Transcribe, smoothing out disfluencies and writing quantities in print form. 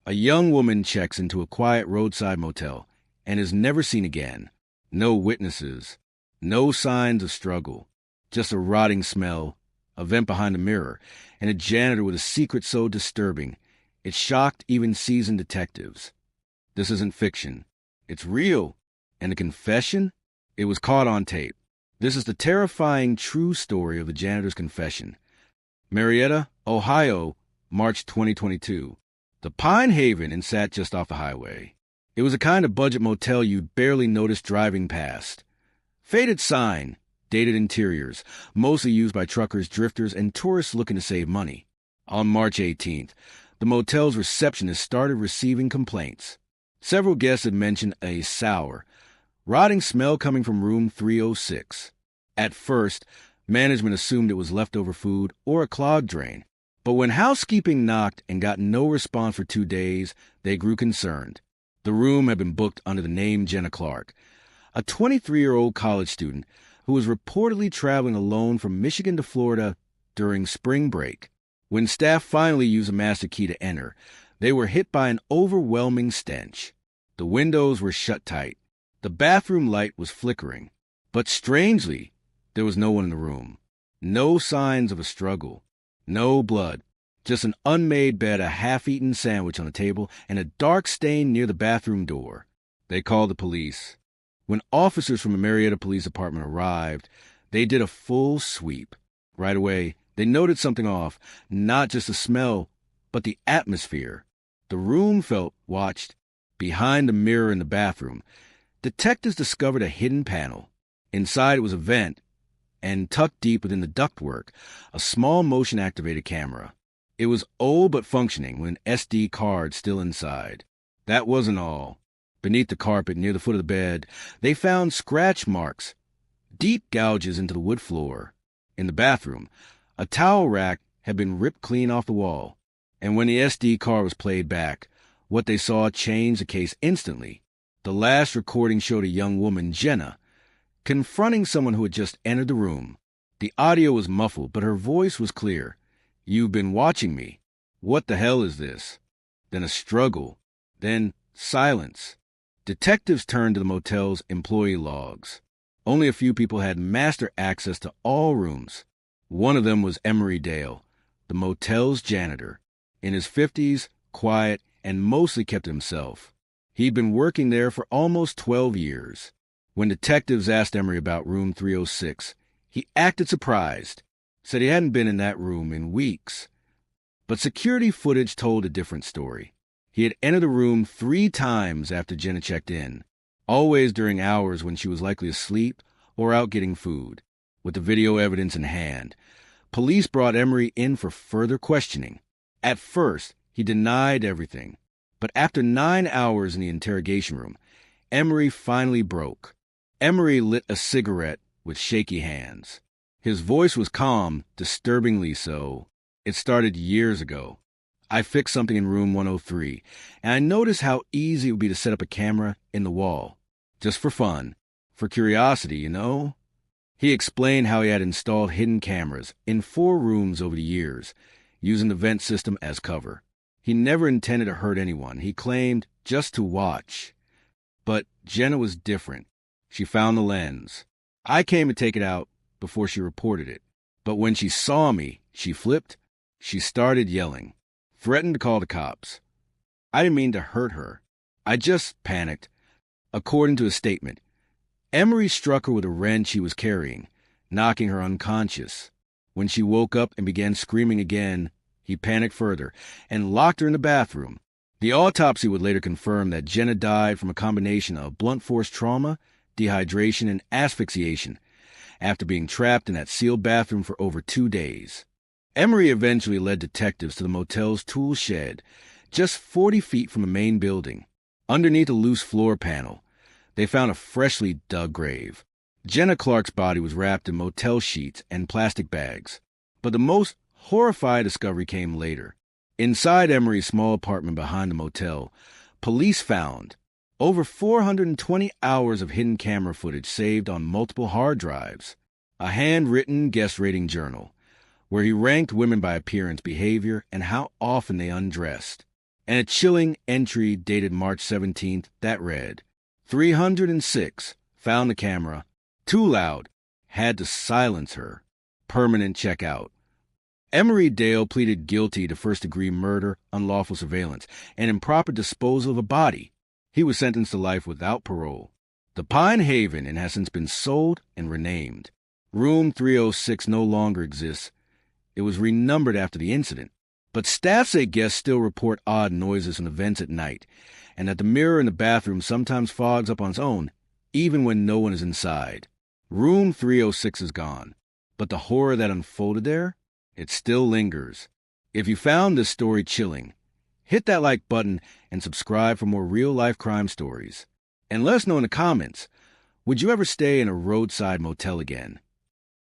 A young woman checks into a quiet roadside motel and is never seen again. No witnesses, no signs of struggle, just a rotting smell, a vent behind a mirror, and a janitor with a secret so disturbing it shocked even seasoned detectives. This isn't fiction. It's real. And the confession? It was caught on tape. This is the terrifying true story of the janitor's confession. Marietta, Ohio, March 2022. The Pine Haven Inn sat just off the highway. It was a kind of budget motel you'd barely notice driving past. Faded sign, dated interiors, mostly used by truckers, drifters, and tourists looking to save money. On March 18th, the motel's receptionist started receiving complaints. Several guests had mentioned a sour, rotting smell coming from room 306. At first, management assumed it was leftover food or a clogged drain. But when housekeeping knocked and got no response for 2 days, they grew concerned. The room had been booked under the name Jenna Clark, a 23-year-old college student who was reportedly traveling alone from Michigan to Florida during spring break. When staff finally used a master key to enter, they were hit by an overwhelming stench. The windows were shut tight. The bathroom light was flickering. But strangely, there was no one in the room. No signs of a struggle. No blood. Just an unmade bed, a half-eaten sandwich on the table, and a dark stain near the bathroom door. They called the police. When officers from the Marietta Police Department arrived, they did a full sweep. Right away, they noted something off, not just the smell, but the atmosphere. The room felt watched. Behind the mirror in the bathroom, detectives discovered a hidden panel. Inside it was a vent, and tucked deep within the ductwork, a small motion-activated camera. It was old but functioning, with an SD card still inside. That wasn't all. Beneath the carpet near the foot of the bed, they found scratch marks, deep gouges into the wood floor. In the bathroom, a towel rack had been ripped clean off the wall, and when the SD card was played back, what they saw changed the case instantly. The last recording showed a young woman, Jenna, confronting someone who had just entered the room. The audio was muffled, but her voice was clear. "You've been watching me. What the hell is this?" Then a struggle. Then silence. Detectives turned to the motel's employee logs. Only a few people had master access to all rooms. One of them was Emery Dale, the motel's janitor. In his 50s, quiet, and mostly kept to himself. He'd been working there for almost 12 years. When detectives asked Emery about room 306, he acted surprised, said he hadn't been in that room in weeks. But security footage told a different story. He had entered the room 3 times after Jenna checked in, always during hours when she was likely asleep or out getting food. With the video evidence in hand, police brought Emery in for further questioning. At first, he denied everything. But after 9 hours in the interrogation room, Emery finally broke. Emery lit a cigarette with shaky hands. His voice was calm, disturbingly so. It started years ago. "I fixed something in room 103, and I noticed how easy it would be to set up a camera in the wall. Just for fun. For curiosity, you know?" He explained how he had installed hidden cameras in 4 rooms over the years, using the vent system as cover. He never intended to hurt anyone. He claimed just to watch. But Jenna was different. She found the lens. "I came to take it out before she reported it. But when she saw me, she flipped. She started yelling. Threatened to call the cops. I didn't mean to hurt her. I just panicked." According to his statement, Emery struck her with a wrench he was carrying, knocking her unconscious. When she woke up and began screaming again, he panicked further and locked her in the bathroom. The autopsy would later confirm that Jenna died from a combination of blunt force trauma, dehydration, and asphyxiation after being trapped in that sealed bathroom for over 2 days. Emery eventually led detectives to the motel's tool shed, just 40 feet from the main building. Underneath a loose floor panel, they found a freshly dug grave. Jenna Clark's body was wrapped in motel sheets and plastic bags. But the most horrifying discovery came later. Inside Emery's small apartment behind the motel, police found over 420 hours of hidden camera footage saved on multiple hard drives, a handwritten guest rating journal, where he ranked women by appearance, behavior, and how often they undressed. And a chilling entry dated March 17th that read, 306, found the camera. Too loud. Had to silence her. Permanent checkout. Emery Dale pleaded guilty to first-degree murder, unlawful surveillance, and improper disposal of a body. He was sentenced to life without parole. The Pine Haven and has since been sold and renamed. Room 306 no longer exists. It was renumbered after the incident. But staff say guests still report odd noises and events at night, and that the mirror in the bathroom sometimes fogs up on its own, even when no one is inside. Room 306 is gone, but the horror that unfolded there, it still lingers. If you found this story chilling, hit that like button and subscribe for more real-life crime stories. And let us know in the comments, would you ever stay in a roadside motel again?